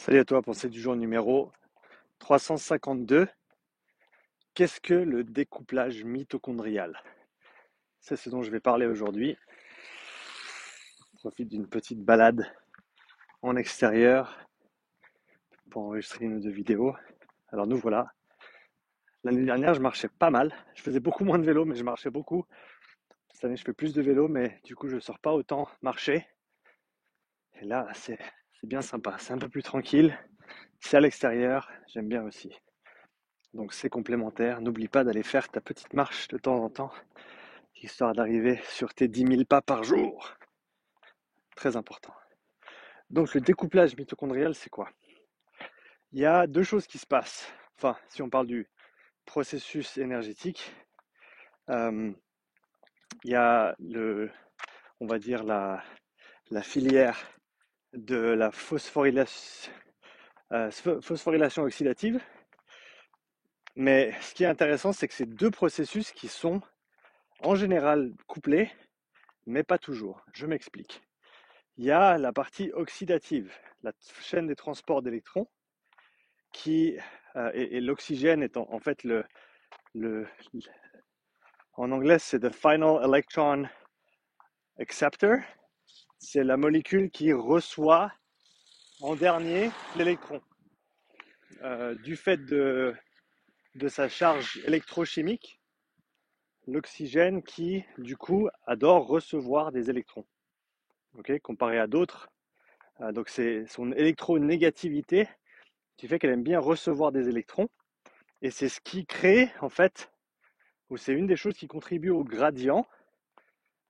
Salut à toi, pensée du jour numéro 352. Qu'est-ce que le découplage mitochondrial? C'est ce dont je vais parler aujourd'hui. Je profite d'une petite balade en extérieur pour enregistrer une ou deux vidéos. Alors nous voilà. L'année dernière, je marchais pas mal. Je faisais beaucoup moins de vélo, mais je marchais beaucoup. Cette année, je fais plus de vélo, mais du coup, je sors pas autant marcher. Et là, c'est bien sympa. C'est un peu plus tranquille. C'est à l'extérieur. J'aime bien aussi. Donc c'est complémentaire. N'oublie pas d'aller faire ta petite marche de temps en temps, histoire d'arriver sur tes 10 000 pas par jour. Très important. Donc le découplage mitochondrial, c'est quoi? Il y a deux choses qui se passent. Enfin, si on parle du processus énergétique, euh, il y a on va dire la filière de la phosphorylation oxydative. Mais ce qui est intéressant, c'est que c'est deux processus qui sont en général couplés, mais pas toujours. Je m'explique. Il y a la partie oxydative, la chaîne des transports d'électrons, qui et l'oxygène est en fait le en anglais c'est the final electron acceptor, c'est la molécule qui reçoit en dernier l'électron. Du fait de sa charge électrochimique, l'oxygène qui du coup adore recevoir des électrons, okay, comparé à d'autres. Donc c'est son électronégativité qui fait qu'elle aime bien recevoir des électrons, et c'est ce qui crée en fait, ou c'est une des choses qui contribue au gradient.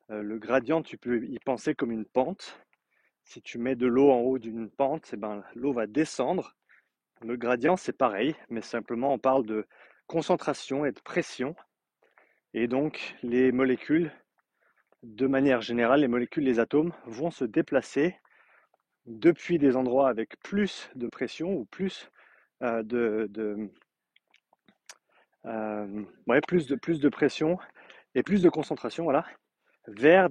Le gradient, tu peux y penser comme une pente. Si tu mets de l'eau en haut d'une pente, eh ben, l'eau va descendre. Le gradient, c'est pareil, mais simplement on parle de concentration et de pression. Et donc les molécules, de manière générale, les molécules, les atomes vont se déplacer depuis des endroits avec plus de pression ou plus plus de pression et plus de concentration, voilà, vers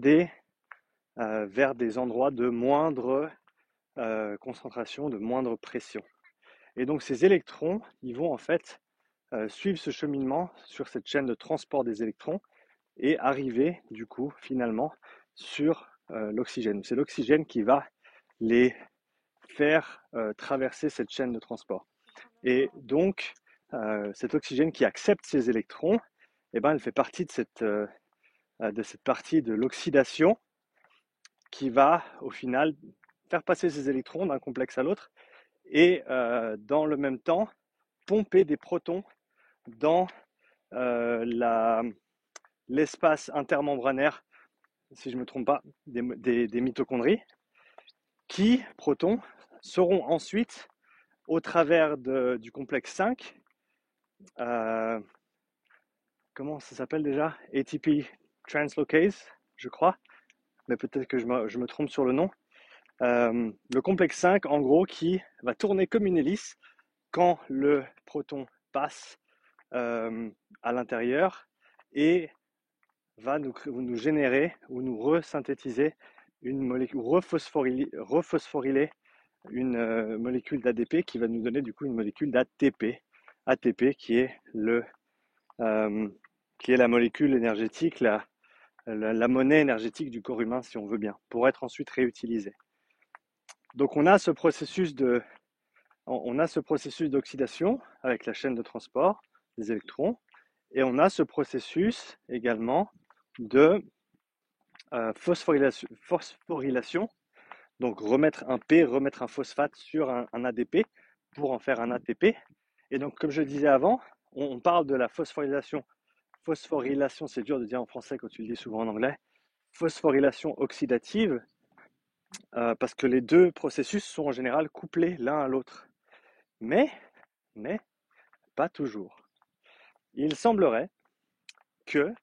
vers des endroits de moindre concentration, de moindre pression. Et donc ces électrons, ils vont en fait suivre ce cheminement sur cette chaîne de transport des électrons et arriver du coup finalement sur l'oxygène. C'est l'oxygène qui va les faire traverser cette chaîne de transport. Et donc cet oxygène qui accepte ces électrons, eh ben, elle fait partie de cette partie de l'oxydation qui va au final faire passer ces électrons d'un complexe à l'autre et dans le même temps pomper des protons dans l'espace intermembranaire, si je ne me trompe pas, des mitochondries, qui, protons, seront ensuite, au travers du complexe 5, euh, comment ça s'appelle déjà? ATP translocase, je crois, mais peut-être que je me trompe sur le nom. Le complexe 5, en gros, qui va tourner comme une hélice quand le proton passe à l'intérieur et va nous générer ou nous resynthétiser une molécule, rephosphoryler une molécule d'ADP qui va nous donner du coup une molécule d'ATP. ATP euh, qui est la molécule énergétique, la monnaie énergétique du corps humain, si on veut bien, pour être ensuite réutilisée. Donc on a ce processus d'oxydation avec la chaîne de transport des électrons, et on a ce processus également de phosphorylation, donc remettre un P, remettre un phosphate sur un ADP pour en faire un ATP. Et donc, comme je disais avant, on parle de la phosphorylation. Phosphorylation, c'est dur de dire en français quand tu le dis souvent en anglais. Phosphorylation oxydative, parce que les deux processus sont en général couplés l'un à l'autre. Mais, mais, pas toujours. Il semblerait que,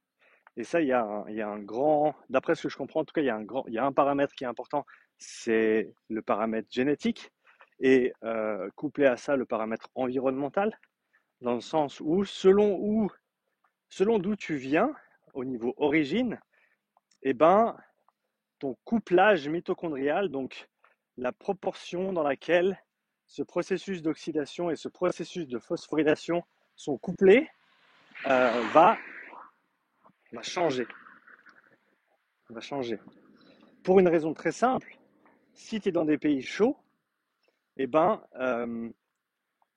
et ça, il y a un grand, d'après ce que je comprends, en tout cas, il y a un paramètre qui est important, c'est le paramètre génétique, et couplé à ça, le paramètre environnemental, dans le sens selon d'où tu viens, au niveau origine, eh ben, ton couplage mitochondrial, donc la proportion dans laquelle ce processus d'oxydation et ce processus de phosphorylation sont couplés, va changer. Va changer. Pour une raison très simple, si tu es dans des pays chauds, eh ben,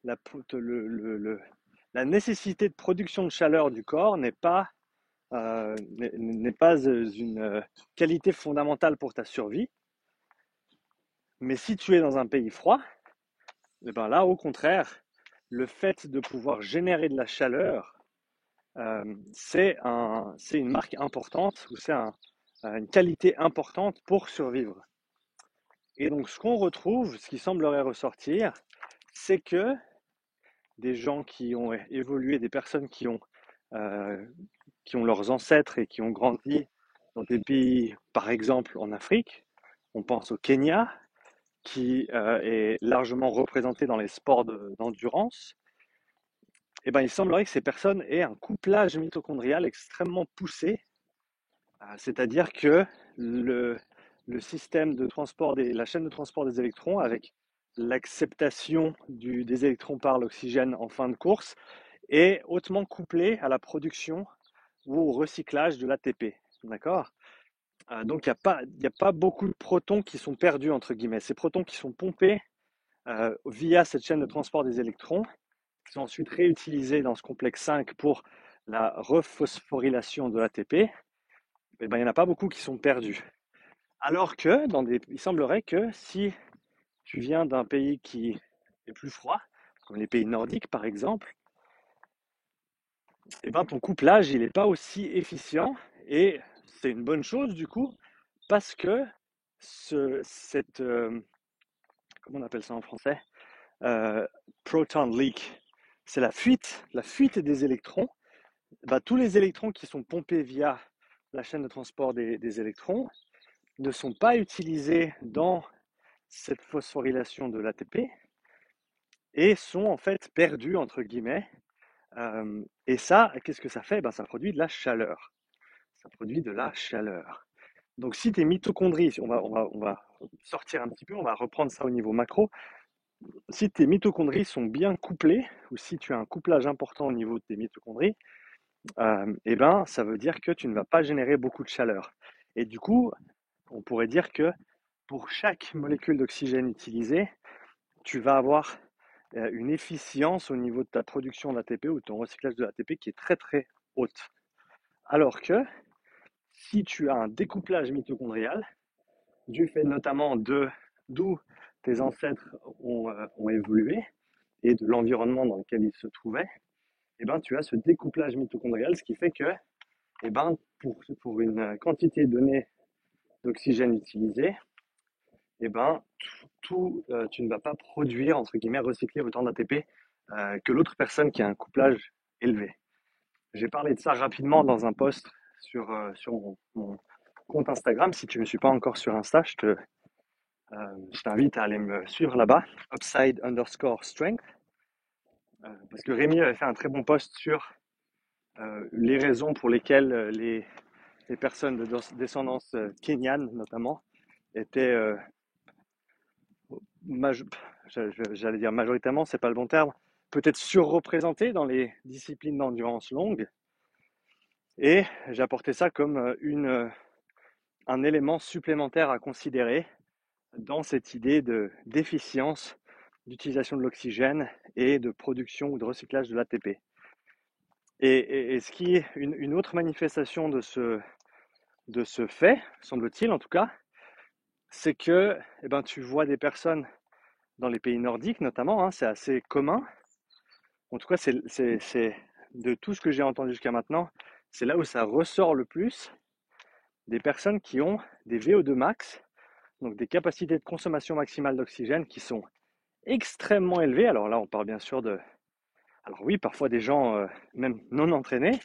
la, la nécessité de production de chaleur du corps n'est pas une qualité fondamentale pour ta survie. Mais si tu es dans un pays froid, eh ben là, au contraire, le fait de pouvoir générer de la chaleur, c'est une marque importante ou c'est une qualité importante pour survivre. Et donc, ce qu'on retrouve, ce qui semblerait ressortir, c'est que des gens qui ont évolué, des personnes qui ont leurs ancêtres et qui ont grandi dans des pays, par exemple en Afrique, on pense au Kenya, qui est largement représenté dans les sports d'endurance, et ben, il semblerait que ces personnes aient un couplage mitochondrial extrêmement poussé, c'est-à-dire que le système de transport, la chaîne de transport des électrons, avec l'acceptation des électrons par l'oxygène en fin de course, est hautement couplé à la production ou au recyclage de l'ATP. D'accord? Donc il n'y a pas beaucoup de protons qui sont perdus, entre guillemets. Ces protons qui sont pompés via cette chaîne de transport des électrons, qui sont ensuite réutilisés dans ce complexe 5 pour la rephosphorylation de l'ATP, eh ben, il n'y en a pas beaucoup qui sont perdus. Alors que il semblerait que si tu viens d'un pays qui est plus froid, comme les pays nordiques par exemple, eh ben, ton couplage il n'est pas aussi efficient, et c'est une bonne chose du coup, parce que comment on appelle ça en français, proton leak, c'est la fuite des électrons. Bah, tous les électrons qui sont pompés via la chaîne de transport des électrons ne sont pas utilisés dans cette phosphorylation de l'ATP et sont en fait perdus, entre guillemets. Et ça, qu'est-ce que ça fait? Ben, ça produit de la chaleur. Ça produit de la chaleur. Donc si tes mitochondries, on va sortir un petit peu, on va reprendre ça au niveau macro. Si tes mitochondries sont bien couplées, ou si tu as un couplage important au niveau de tes mitochondries, eh ben, ça veut dire que tu ne vas pas générer beaucoup de chaleur. Et du coup, on pourrait dire que pour chaque molécule d'oxygène utilisée, tu vas avoir une efficience au niveau de ta production d'ATP ou de ton recyclage de l'ATP qui est très très haute. Alors que si tu as un découplage mitochondrial, du fait notamment d'où tes ancêtres ont évolué et de l'environnement dans lequel ils se trouvaient, eh ben, tu as ce découplage mitochondrial, ce qui fait que eh ben, pour une quantité donnée d'oxygène utilisé, eh ben, tu ne vas pas produire, entre guillemets, recycler autant d'ATP que l'autre personne qui a un couplage élevé. J'ai parlé de ça rapidement dans un post sur mon compte Instagram. Si tu ne me suis pas encore sur Insta, je t'invite à aller me suivre là-bas, upside_strength, parce que Rémi avait fait un très bon post sur les raisons pour lesquelles les personnes de descendance kenyane, notamment, étaient, j'allais dire majoritairement, c'est pas le bon terme, peut-être surreprésentées dans les disciplines d'endurance longue. Et j'ai apporté ça comme un élément supplémentaire à considérer dans cette idée d'efficience d'utilisation de l'oxygène et de production ou de recyclage de l'ATP. Et ce qui est une autre manifestation de ce fait, semble-t-il en tout cas, c'est que eh ben, tu vois des personnes dans les pays nordiques notamment, hein, c'est assez commun. En tout cas, c'est de tout ce que j'ai entendu jusqu'à maintenant, c'est là où ça ressort le plus, des personnes qui ont des VO2 max, donc des capacités de consommation maximale d'oxygène qui sont extrêmement élevées. Alors là, on parle bien sûr alors oui, parfois des gens même non entraînés,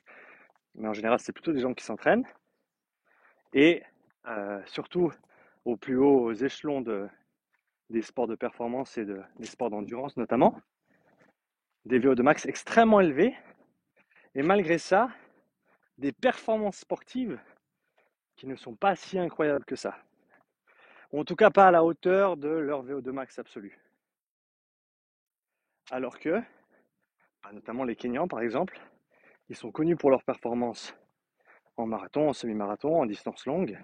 mais en général, c'est plutôt des gens qui s'entraînent. Et surtout aux plus hauts échelons des sports de performance et des sports d'endurance notamment, des VO2 max extrêmement élevés. Et malgré ça, des performances sportives qui ne sont pas si incroyables que ça. Ou en tout cas pas à la hauteur de leur VO2 max absolu. Alors que, notamment les Kenyans par exemple, ils sont connus pour leur performance en marathon, en semi-marathon, en distance longue,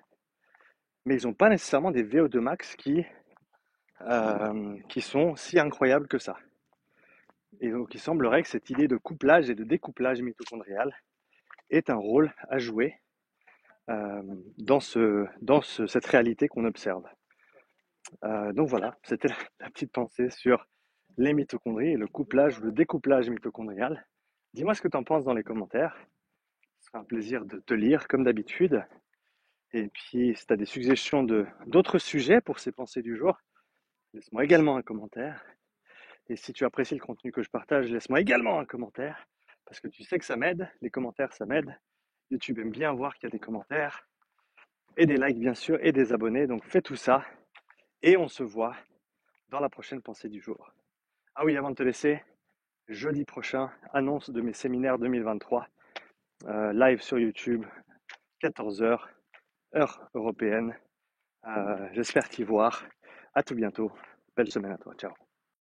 mais ils n'ont pas nécessairement des VO2 max qui sont si incroyables que ça. Et donc il semblerait que cette idée de couplage et de découplage mitochondrial ait un rôle à jouer dans cette réalité qu'on observe. Donc voilà, c'était la petite pensée sur les mitochondries et le couplage ou le découplage mitochondrial. Dis-moi ce que tu en penses dans les commentaires. Ce sera un plaisir de te lire comme d'habitude. Et puis, si tu as des suggestions d'autres sujets pour ces pensées du jour, laisse-moi également un commentaire. Et si tu apprécies le contenu que je partage, laisse-moi également un commentaire. Parce que tu sais que ça m'aide, les commentaires ça m'aide. YouTube aime bien voir qu'il y a des commentaires, et des likes bien sûr, et des abonnés. Donc fais tout ça, et on se voit dans la prochaine pensée du jour. Ah oui, avant de te laisser, jeudi prochain, annonce de mes séminaires 2023, live sur YouTube, 14h, heure européenne. J'espère t'y voir. À tout bientôt. Belle semaine à toi. Ciao.